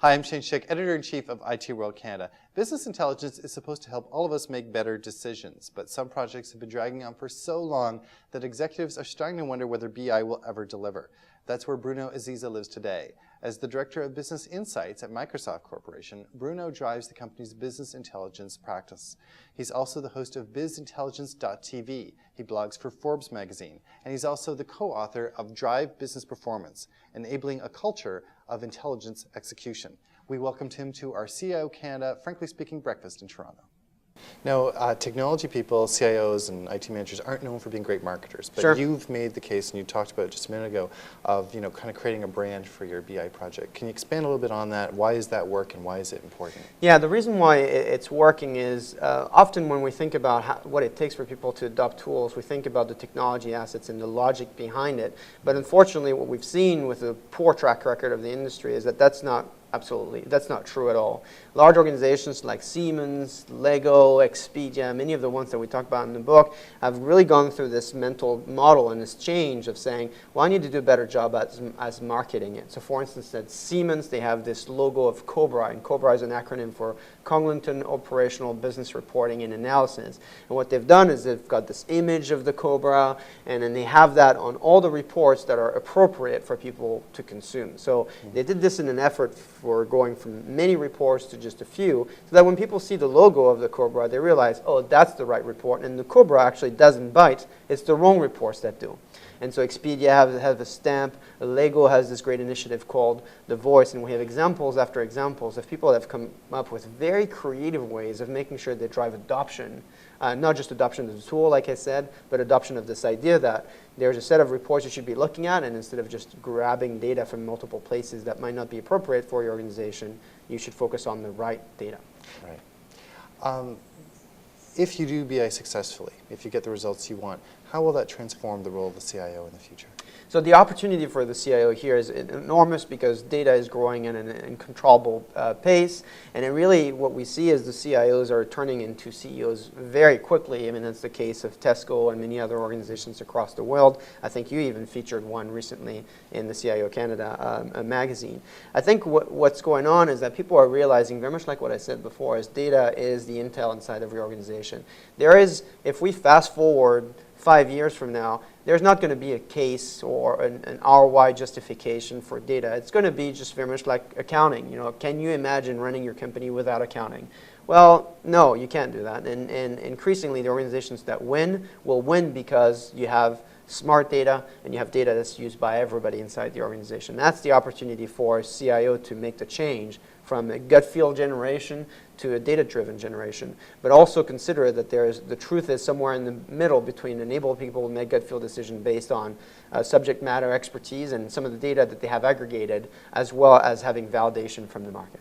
Hi, I'm Shane Schick, Editor-in-Chief of IT World Canada. Business intelligence is supposed to help all of us make better decisions, but some projects have been dragging on for so long that executives are starting to wonder whether BI will ever deliver. That's where Bruno Aziza lives today. As the Director of Business Insights at Microsoft Corporation, Bruno drives the company's business intelligence practice. He's also the host of BizIntelligence.tv. He blogs for Forbes magazine, and he's also the co-author of Drive Business Performance, Enabling a Culture of Intelligence Execution. We welcomed him to our CIO Canada Frankly Speaking breakfast in Toronto. Now, technology people, CIOs and IT managers aren't known for being great marketers, but Sure. You've made the case, and you talked about it just a minute ago, of kind of creating a brand for your BI project. Can you expand a little bit on that? Why is that work, and why is it important? Yeah, the reason why it's working is often when we think about what it takes for people to adopt tools, we think about the technology assets and the logic behind it. But unfortunately, what we've seen with the poor track record of the industry is that that's not true at all. Large organizations like Siemens, Lego, Expedia, many of the ones that we talk about in the book have really gone through this mental model and this change of saying, well, I need to do a better job as marketing it. So for instance, at Siemens, they have this logo of COBRA, and COBRA is an acronym for Congleton Operational Business Reporting and Analysis. And what they've done is they've got this image of the COBRA, and then they have that on all the reports that are appropriate for people to consume. So they did this in an effort for going from many reports to just a few, so that when people see the logo of the COBRA, they realize, oh, that's the right report, and the COBRA actually doesn't bite, it's the wrong reports that do. And so Expedia has a stamp, Lego has this great initiative called The Voice, and we have examples after examples of people that have come up with very creative ways of making sure they drive adoption, not just adoption of the tool, like I said, but adoption of this idea that there's a set of reports you should be looking at, and instead of just grabbing data from multiple places that might not be appropriate for your organization, you should focus on the right data. Right. If you do BI successfully, if you get the results you want, how will that transform the role of the CIO in the future? So the opportunity for the CIO here is enormous because data is growing at an uncontrollable pace. And it really, what we see is the CIOs are turning into CEOs very quickly. I mean, that's the case of Tesco and many other organizations across the world. I think you even featured one recently in the CIO Canada magazine. I think what's going on is that people are realizing, very much like what I said before, is data is the intel inside of your organization. There is, if we fast forward 5 years from now, there's not going to be a case or an ROI justification for data. It's going to be just very much like accounting. Can you imagine running your company without accounting? Well, no, you can't do that. And increasingly, the organizations that win will win because you have smart data and you have data that's used by everybody inside the organization. That's the opportunity for a CIO to make the change from a gut feel generation to a data-driven generation. But also consider that the truth is somewhere in the middle between enable people to make gut feel decision based on subject matter expertise and some of the data that they have aggregated, as well as having validation from the market.